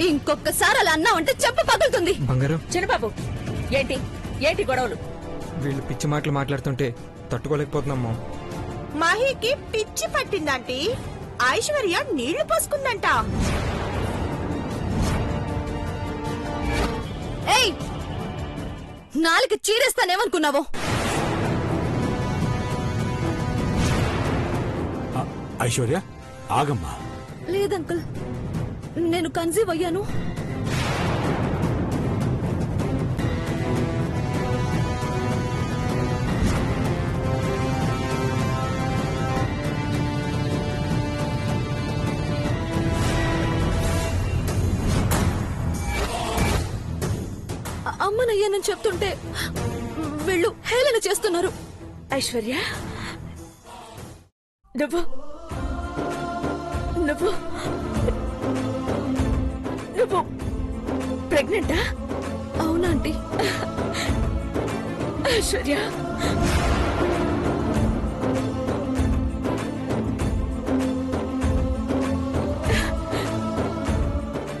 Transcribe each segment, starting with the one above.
ఇంకొకసారి అలా అన్నా అంటే చెప్ప పగులుతుంది. బంగారం, చిన్నబాబు, ఏంటి ఏంటి గొడవలు? వీళ్ళు పిచ్చి మాటలు మాట్లాడుతుంటే తట్టుకోలేకపోతున్నాం. మహికి పిచ్చి పట్టిందంటే ఐశ్వర్య నీళ్లు పోసుకుందంట. ఏయ్, నాలుగు చీరేస్తానేమనుకున్నావో? ఐశ్వర్య ఆగమ్మా. లేదంకుల్, నేను కన్సీవ్ అయ్యాను. అమ్మనయ్యానని చెప్తుంటే వీళ్ళు హేళన చేస్తున్నారు. ఐశ్వర్య, నువ్వు నువ్వు నువ్వు ప్రెగ్నెంటా? అవునా ఆంటీ? ఐశ్వర్య,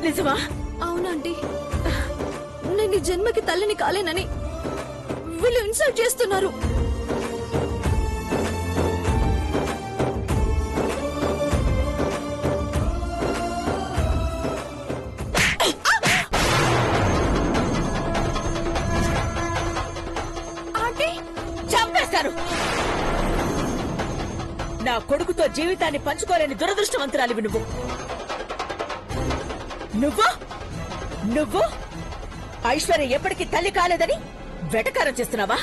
నిజమా? అవునంటీ, నేను ఈ జన్మకి తల్లిని కాలేనని వీళ్ళు ఇన్సల్ట్ చేస్తున్నారు. చంపేస్తారు. నా కొడుకుతో జీవితాన్ని పంచుకోలేని దురదృష్టవంతురాలివి నువ్వు. నువ్వు నువ్వు ఐశ్వర్య ఎప్పటికీ తల్లి కాలేదని వెటకారం చేస్తున్నావా?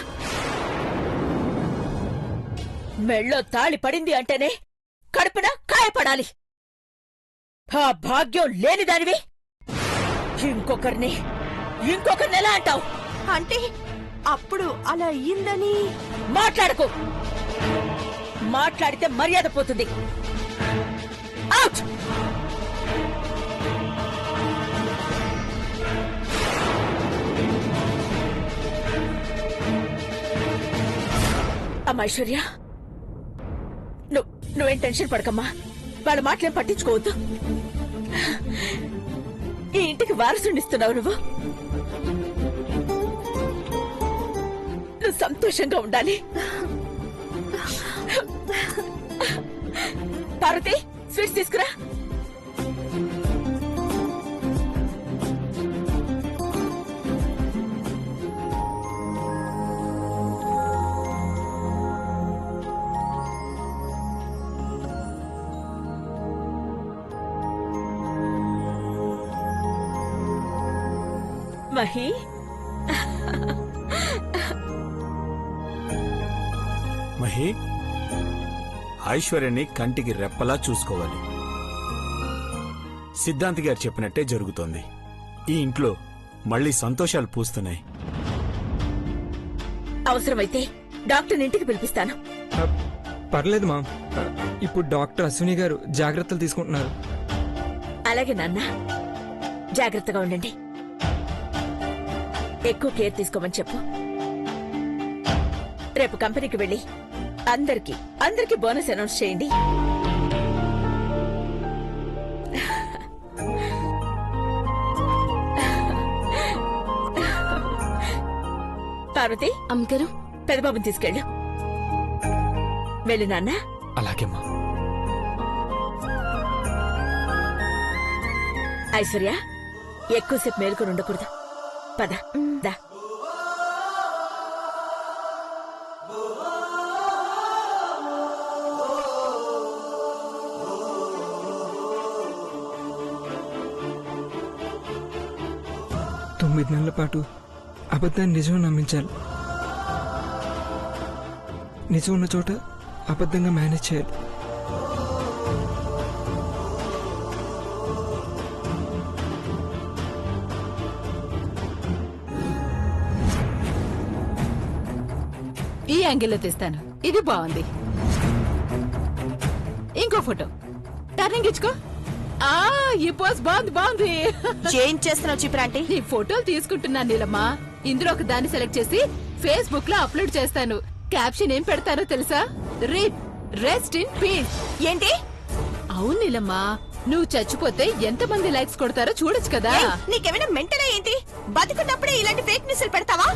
మెళ్ళో తాళి పడింది అంటేనే కడుపున కాయపడాలి. ఆ భాగ్యం లేనిదానివి ఇంకొకరిని ఎలా అంటావు? అంటే అప్పుడు అలా అయ్యిందని మాట్లాడకు. మాట్లాడితే మర్యాద పోతుంది. అవుట్. అమ్మా ఐశ్వర్య, నువ్వేం టెన్షన్ పడకమ్మా. వాళ్ళ మాటలేం పట్టించుకోవద్దు. ఈ ఇంటికి వారసునిస్తున్నావు నువ్వు. నువ్వు సంతోషంగా ఉండాలి. పార్వతి, స్వీట్స్ తీసుకురా. మహి, మహి, ఐశ్వర్యని కంటికి రెప్పలా చూసుకోవాలి. సిద్ధాంతి గారు చెప్పినట్టే జరుగుతోంది. ఈ ఇంట్లో మళ్ళీ సంతోషాలు పూస్తున్నాయి. అవసరమైతే డాక్టర్ ఇంటికి పిలిపిస్తాను. పర్లేదు మా, ఇప్పుడు డాక్టర్ అశ్విని గారు జాగ్రత్తలు తీసుకుంటున్నారు. అలాగే నాన్న, జాగ్రత్తగా ఉండండి. ఎక్కువ కేర్ తీసుకోమని చెప్పు. రేపు కంపెనీకి వెళ్ళి అందరికి బోనస్ అనౌన్స్ చేయండి. పార్వతి, అమ్మగారు, పెదబాబుని తీసుకెళ్ళు. వెళ్ళు నాన్న. అలాగేమ్మా. ఐశ్వర్య, ఎక్కువసేపు మేలుకొని ఉండకూడదు. పద దా. తొమ్మిది నెలల పాటు అబద్ధాన్ని నిజం నమ్మించాలి. నిజం ఉన్న చోట అబద్ధంగా మేనేజ్ చేయాలి. ఈ యాంగిల్లో తీస్తాను. ఇది బాగుంది. ఇంకో ఫోటో టర్నింగ్ ఇచ్చుకో. ఈ పోజ్ బాగుంది. ఏం చేస్తున్నావు చిప్రాంటి? నీ ఫోటోలు తీసుకుంటున్నాను నీలమ్మా. ఇందులో ఒక దాన్ని సెలెక్ట్ చేసి ఫేస్బుక్ లో అప్లోడ్ చేస్తాను. క్యాప్షన్ ఏం పెడతానో తెలుసా? Read rest in peace. ఏంటి? అవును నీలమ్మా, నువ్వు చచ్చిపోతే ఎంతమంది లైక్స్ కొడతారో చూడొచ్చు కదా. ఏయ్, నీకేమైనా మెంటలా ఏంటి? బతుకున్నప్పుడే ఇలాంటి ఫేక్ న్యూస్లు పెడతావా?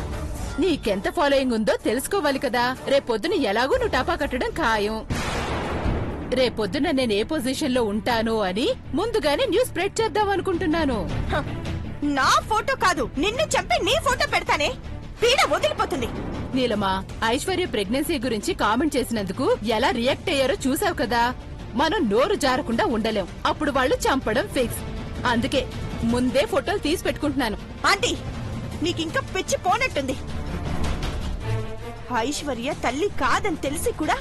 నీకెంత ఫాలోయింగ్ ఉందో తెలుసుకోవాలి కదా. రేపొద్దున ఎలాగో నువ్వు టపా కట్టడం ఖాయం. రేపొద్దున నేను ఏ పొజిషన్ లో ఉంటాను అని ముందుగానే న్యూస్ స్ప్రెడ్ చేద్దాం అనుకుంటున్నాను. హ, నా ఫోటో కాదు, నిన్ను చంపి నీ ఫోటో పెడతానే, పీడ వదిలిపోతుంది. నీలమా, ఐశ్వర్య ప్రెగ్నెన్సీ గురించి కామెంట్ చేసినందుకు ఎలా రియాక్ట్ అయ్యారో చూసావు కదా. మనం నోరు జారకుండా ఉండలేం. అప్పుడు వాళ్ళు చంపడం ఫిక్స్. అందుకే ముందే ఫోటోలు తీసి పెట్టుకుంటున్నాను. ఆంటీ, నీకింకా పిచ్చి పోనట్టుంది. ఐశ్వర్య తల్లి కాదని తెలిసి కూడా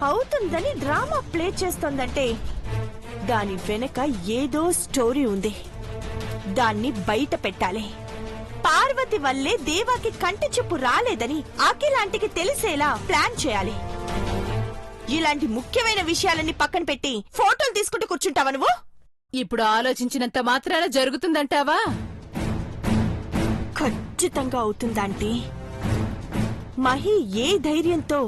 అవుతుందని డ్రామా ప్లే చేస్తోందంటే దాని వెనక ఏదో స్టోరీ ఉంది. దాన్ని బయట పెట్టాలి. పార్వతి వల్లే దేవాకి కంటి చూపు రాలేదని అఖిలాంటికి తెలిసేలా ప్లాన్ చేయాలి. ఇలాంటి ముఖ్యమైన విషయాలన్నీ పక్కన పెట్టి ఫోటోలు తీసుకుంటూ కూర్చుంటావా నువ్వు? ఇప్పుడు ఆలోచించినంత మాత్రాన జరుగుతుందంటావా? ఖచ్చితంగా అవుతుందంటే మహి ఏ ధైర్యంతో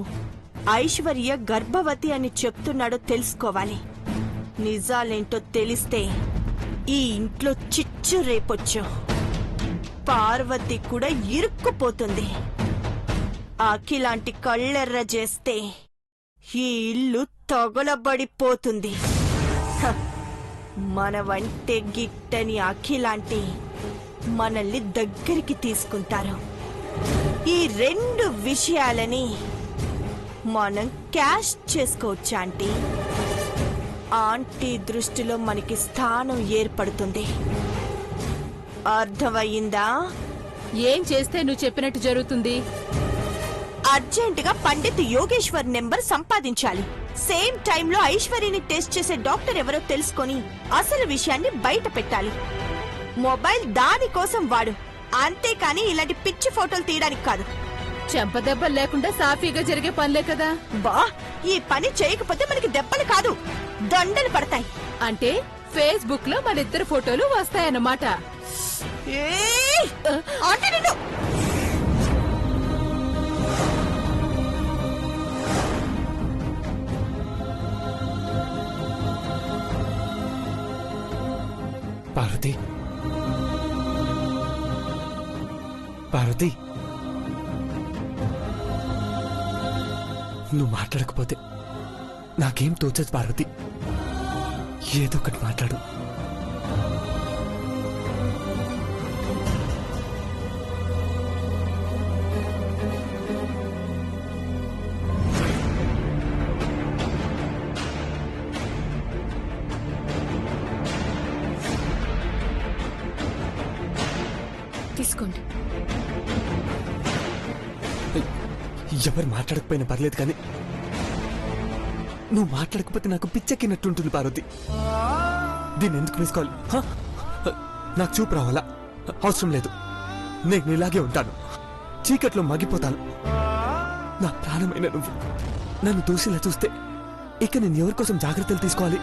ఐశ్వర్య గర్భవతి అని చెప్తున్నాడో తెలుసుకోవాలి. నిజాలేంటో తెలిస్తే ఈ ఇంట్లో చిచ్చు రేపొచ్చు. పార్వతి కూడా ఇరుక్కుపోతుంది. అఖిలాంటి కళ్ళెర్ర చేస్తే ఈ ఇల్లు తగలబడిపోతుంది. హ, మన వంటే గిట్టని అఖిలాంటి మనల్ని దగ్గరికి తీసుకుంటారు. ఈ రెండు విషయాలని మనం క్యాష్ చేసుకోవచ్చు ఆంటీ. ఆంటీ దృష్టిలో మనకి స్థానం ఏర్పడుతుంది. అర్థమయ్యిందా? ఏం చేస్తే నువ్వు చెప్పినట్టు జరుగుతుంది? అర్జెంటుగా పండిత్ యోగేశ్వర్ నెంబర్ సంపాదించాలి. సేమ్ టైంలో ఐశ్వర్యని టెస్ట్ చేసే డాక్టర్ ఎవరో తెలుసుకొని అసలు విషయాన్ని బయట పెట్టాలి. మొబైల్ దానికోసం వాడు, అంతేకాని ఇలాంటి పిచ్చి ఫోటోలు తీయడానికి కాదు. చెంపదెబ్బలు లేకుండా సాఫీగా జరిగే పనులే కదా. బా, ఈ పని చేయకపోతే మనకి దెబ్బలు కాదు, దండలు పడతాయి. అంటే ఫేస్బుక్ లో మన ఇద్దరు ఫోటోలు వస్తాయన్నమాట. ఏయ్! ఆంటీ నిన్ను! పార్వతి, పార్వతి, నువ్వు మాట్లాడకపోతే నాకేం తోచదు పార్వతి. ఏదో ఒకటి మాట్లాడు. తీసుకోండి. ఎవరు మాట్లాడకపోయినా పర్లేదు కానీ నువ్వు మాట్లాడకపోతే నాకు పిచ్చెక్కినట్టుంటుంది పార్వతి. దీన్ని ఎందుకు వేసుకోవాలి? నాకు చూపు రావాలా? అవసరం లేదు. నేను ఇలాగే ఉంటాను, చీకట్లో మగిపోతాను. నా ప్రాణమైన నువ్వు నన్ను దూసిలా చూస్తే ఇక నేను ఎవరి కోసం జాగ్రత్తలు తీసుకోవాలి?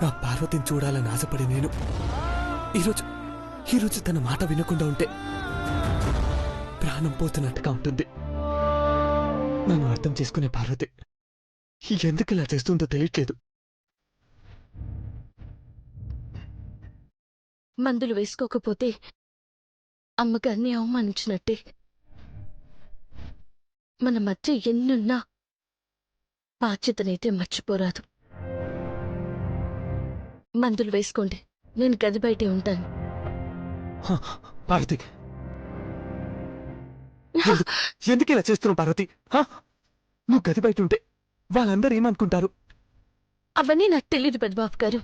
నా పార్వతిని చూడాలని ఆశపడి నేను ఈరోజు తన మాట వినకుండా ఉంటే ప్రాణం పోతున్నట్టుగా ఉంటుంది. నన్ను అర్థం చేసుకునే పార్వతి ఎందుకు ఇలా చేస్తుందో తెలియట్లేదు. మందులు వేసుకోకపోతే అమ్మగారిని అవమానించినట్టే. మన మధ్య ఎన్నున్నా బాధ్యతనైతే మర్చిపోరాదు. మందులు వేసుకోండి, నేను గది బయటే ఉంటాను. పార్వతి, ఎందుకు ఇలా చేస్తున్నావు పార్వతి? నువ్వు గది బయట ఉంటే వాళ్ళందరూ ఏమనుకుంటారు? అవన్నీ నాకు తెలియదు పెద్దబాబు గారు.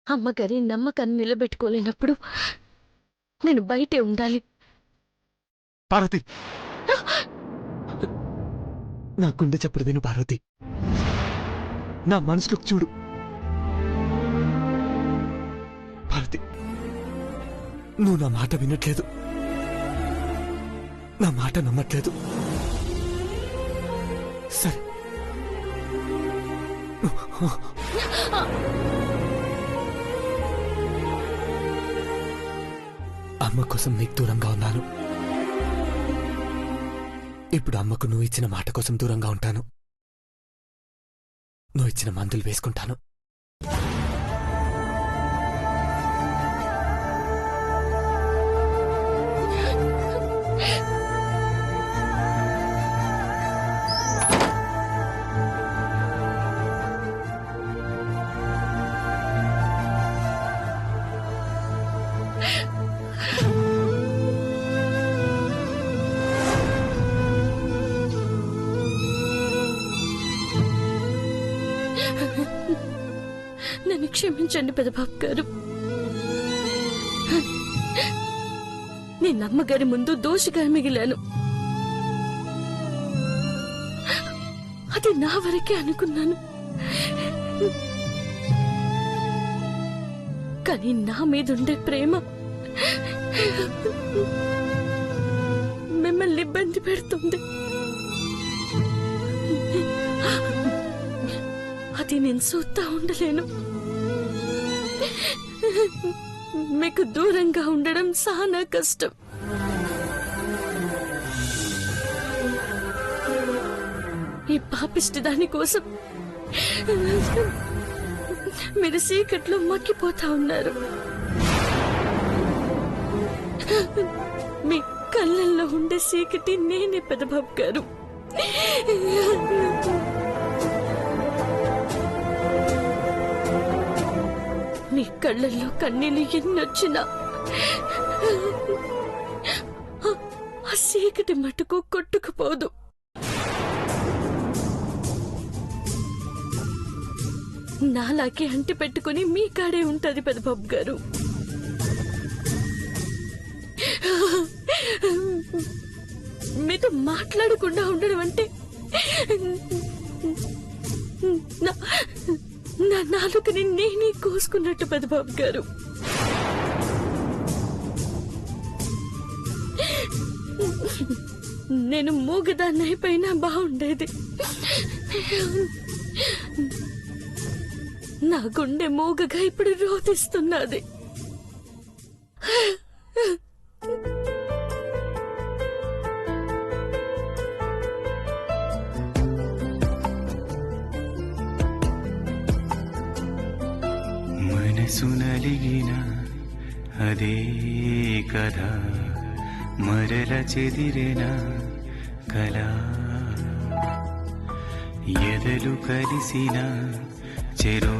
అమ్మగారి నమ్మకాన్ని నిలబెట్టుకోలేనప్పుడు నేను బయటే ఉండాలి. పార్వతి, నా గుండె చప్పుడు విను పార్వతి. నా మనసులోకి చూడు పార్వతి. నువ్వు నా మాట వినట్లేదు, నా మాట నమ్మట్లేదు. సరే, అమ్మ కోసం నీకు దూరంగా ఉన్నాను. ఇప్పుడు అమ్మకు నువ్వు ఇచ్చిన మాట కోసం దూరంగా ఉంటాను. నువ్వు ఇచ్చిన మందులు వేసుకుంటాను. నన్ను క్షమించండి పెదబాబు గారు. నేను అమ్మగారి ముందు దోషిగా మిగిలాను. అది నా వరకే అనుకున్నాను. కానీ నా మీదుండే ప్రేమ మిమ్మల్ని ఇబ్బంది పెడుతుంది. అది నేను చూస్తా ఉండలేను. మీకు దూరంగా ఉండడం చాలా కష్టం. ఈ పాపిష్టి దాని కోసం మీరు చీకట్లో మక్కిపోతా ఉన్నారు. మీ కళ్ళల్లో ఉండే చీకటి నేనే పెదబాబు గారు. మీ కళ్ళల్లో కన్నీళ్ళు ఎన్నొచ్చినా ఆ చీకటి మటుకు కొట్టుకుపోదు. నాలాగే అంటి పెట్టుకుని మీ కాడే ఉంటది పెదబాబు గారు. మీతో మాట్లాడకుండా ఉండడం అంటే నా నాలుకని నేనే కోసుకున్నట్టు పెదబాబు గారు. నేను మూగదాన్ని అయిపోయినా బాగుండేది. నా గుండె మూగగా ఇప్పుడు రోధిస్తున్నది. మనసు నలిగిన అదే కథ మరల చెదిరిన కళ ఎదలు కలిసిన చెరో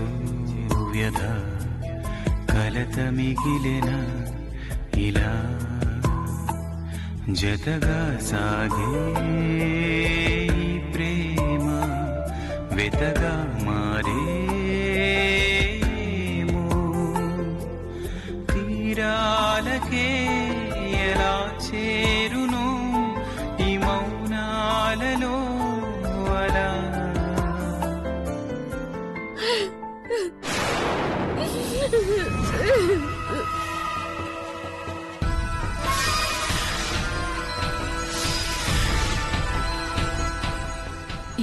వ్యధ కలత మిగిలిన ఇలా జతగా సాగే ప్రేమ వెతగా మారేమో తీరాలకే ఎలా చేరును ఈ మౌనాలలో అలా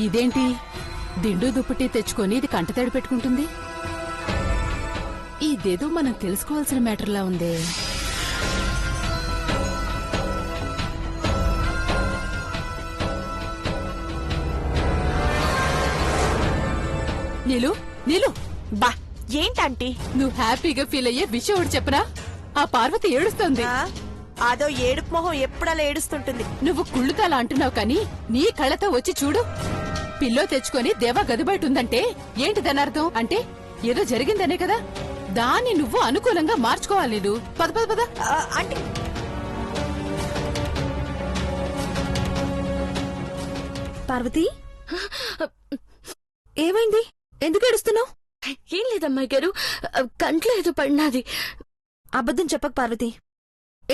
ఇదేంటి దిండు దుప్పటి తెచ్చుకొని ఇది కంటతడి పెట్టుకుంటుంది? ఇదేదో మనం తెలుసుకోవాల్సిన మ్యాటర్లా ఉందే. నీలు నీలు బా ఏంటంటీ? నువ్వు హ్యాపీగా ఫీల్ అయ్యే విషయం ఒకటి చెప్పనా? ఆ పార్వతి ఏడుస్తోంది. అదో ఏడుపు మొహం ఎప్పుడలా ఏడుస్తుంటుంది. నువ్వు కుళ్ళుతాలా అంటున్నావు కానీ నీ కళ్ళతో వచ్చి చూడు. పిల్లో తెచ్చుకొని దేవా గది బయట ఉందంటే ఏంటి దాని అర్థం? అంటే ఏదో జరిగిందనే కదా. దాన్ని నువ్వు అనుకూలంగా మార్చుకోవాలి. నీలు పద పద పద. అంటే పార్వతి ఏమైంది? ఎందుకు ఏడుస్తున్నావు? ఏం లేదమ్మాయి గారు, కంట్లో ఏదో పడినాది. అబద్ధం చెప్పకు పార్వతి.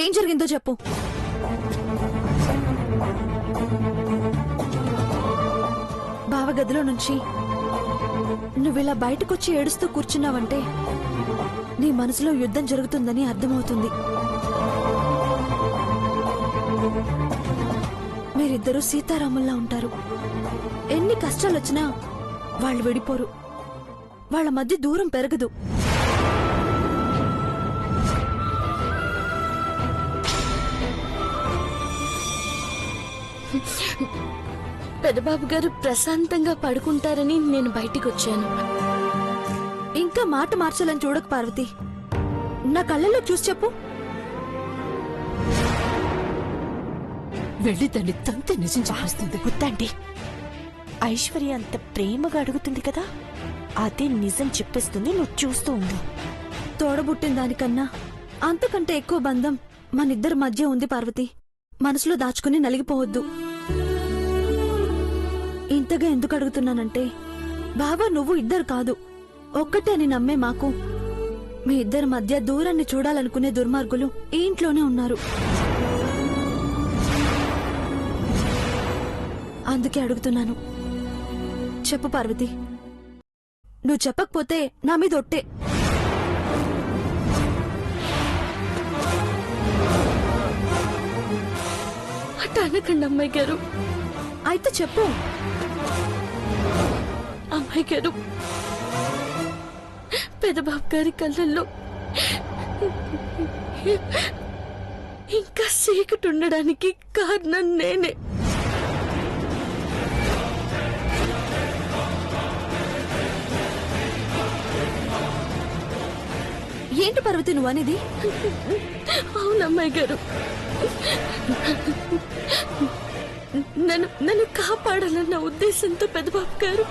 ఏం జరిగిందో చెప్పు. బావగదిలో నుంచి నువ్విలా బయటకొచ్చి ఏడుస్తూ కూర్చున్నావంటే నీ మనసులో యుద్ధం జరుగుతుందని అర్థమవుతుంది. మీరిద్దరూ సీతారాముల్లా ఉంటారు. ఎన్ని కష్టాలొచ్చినా వాళ్ళు విడిపోరు. వాళ్ళ మధ్య దూరం పెరగదు. పెదబాబు గారు ప్రశాంతంగా పడుకుంటారని నేను బయటికి వచ్చాను. ఇంకా మాట మార్చాలని చూడక పార్వతి, నా కళ్ళల్లో చూసి చెప్పు. వెళ్ళి దాన్ని తంతే నిజం చెప్పేస్తుంది. వద్దండి, ఐశ్వర్య అంత ప్రేమగా అడుగుతుంది కదా, అదే నిజం చెప్పేస్తుంది. నువ్వు చూస్తూ ఉండు. తోడబుట్టిన దానికన్నా అంతకంటే ఎక్కువ బంధం మనిద్దరి మధ్య ఉంది పార్వతి. మనసులో దాచుకుని నలిగిపోవద్దు. ఇంతగా ఎందుకు అడుగుతున్నానంటే, బాబా నువ్వు ఇద్దరు కాదు ఒక్కటే అని నమ్మే మాకు మీ ఇద్దరి మధ్య దూరాన్ని చూడాలనుకునే దుర్మార్గులు ఈ ఇంట్లోనే ఉన్నారు. అందుకే అడుగుతున్నాను. చెప్పు పార్వతి. నువ్వు చెప్పకపోతే నా మీద ఒట్టే. అట్ట అనకండి అమ్మాయి గారు. అయితే చెప్పు. అమ్మాయి గారు, పెదబాబు గారి కళ్ళల్లో ఇంకా చీకటి ఉండడానికి కారణం నేనే. ఏంటి పార్వతి నువ్వు అనేది? అవునమ్మాయి గారు, నన్ను కాపాడాలన్న ఉద్దేశంతో పెదబాబు గారు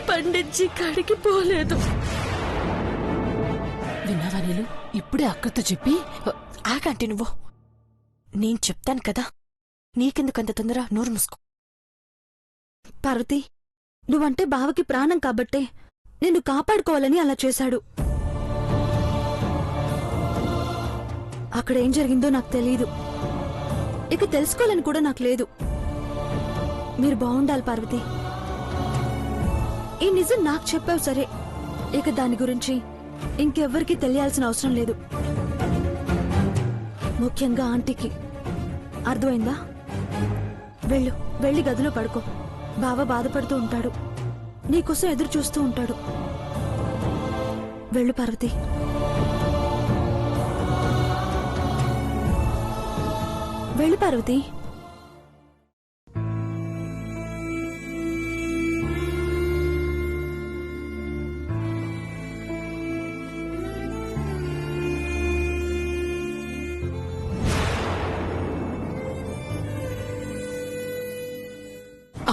పండిట్జీ కాడికి పోలేదు. విన్నావా నీలు? ఇప్పుడే అక్కతో చెప్పి ఆగంటే నువ్వు. నేను చెప్తాను కదా, నీకెందుకంత తొందర? నోరు మూసుకో. పార్వతి, నువ్వంటే బావకి ప్రాణం కాబట్టే నిన్ను కాపాడుకోవాలని అలా చేశాడు. అక్కడ ఏం జరిగిందో నాకు తెలీదు, ఇక తెలుసుకోవాలని కూడా నాకు లేదు. మీరు బాగుండాలి పార్వతి. ఈ నిజం నాకు చెప్పావు సరే, ఇక దాని గురించి ఇంకెవ్వరికీ తెలియాల్సిన అవసరం లేదు, ముఖ్యంగా ఆంటీకి. అర్థమైందా? వెళ్ళు, వెళ్ళి గదిలో పడుకో. బావ బాధపడుతూ ఉంటాడు, నీకోసం ఎదురు చూస్తూ ఉంటాడు. వెళ్ళు పార్వతి. వెళ్ళు పార్వతి.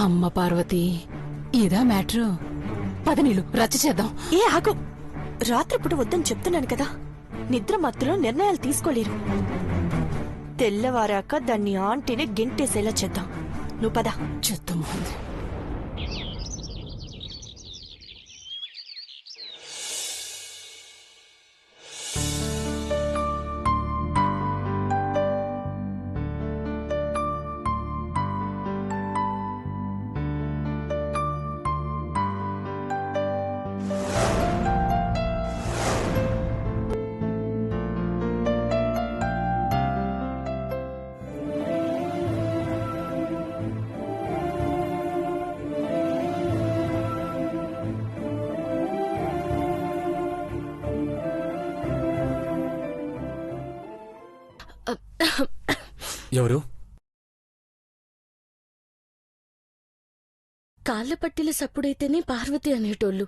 అమ్మ పార్వతి, ఇదా మ్యాటర్? పద నీళ్ళు రచ్చ చేద్దాం. ఏ ఆగు, రాత్రిపూట వద్దని చెప్తున్నాను కదా. నిద్ర మత్తులో నిర్ణయాలు తీసుకోలేరు. తెల్లవారాక దాన్ని ఆంటీని గెంటేసేలా చేద్దాం. నువ్వు పద. చేద్దాం. ఎవరు? కాళ్ళ పట్టిల సప్పుడైతేనే పార్వతి అనేటోళ్ళు.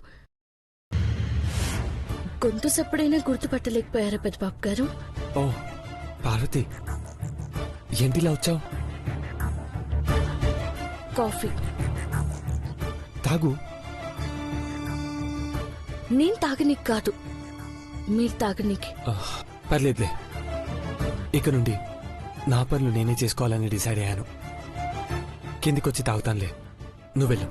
గొంతు సప్పుడైనా గుర్తుపట్టలేకపోయారా పెదబాబు గారు? ఓ పార్వతి, ఏంటిలా వచ్చావు? కాఫీ తాగు. నేను తాగనీకి కాదు, మీరు తాగనీకి. పర్లేదులే, ఇక నుండి నా పనులు నేనే చేసుకోవాలని డిసైడ్ అయ్యాను. కిందికొచ్చి తాగుతానులే, నువ్వు వెళ్ళు.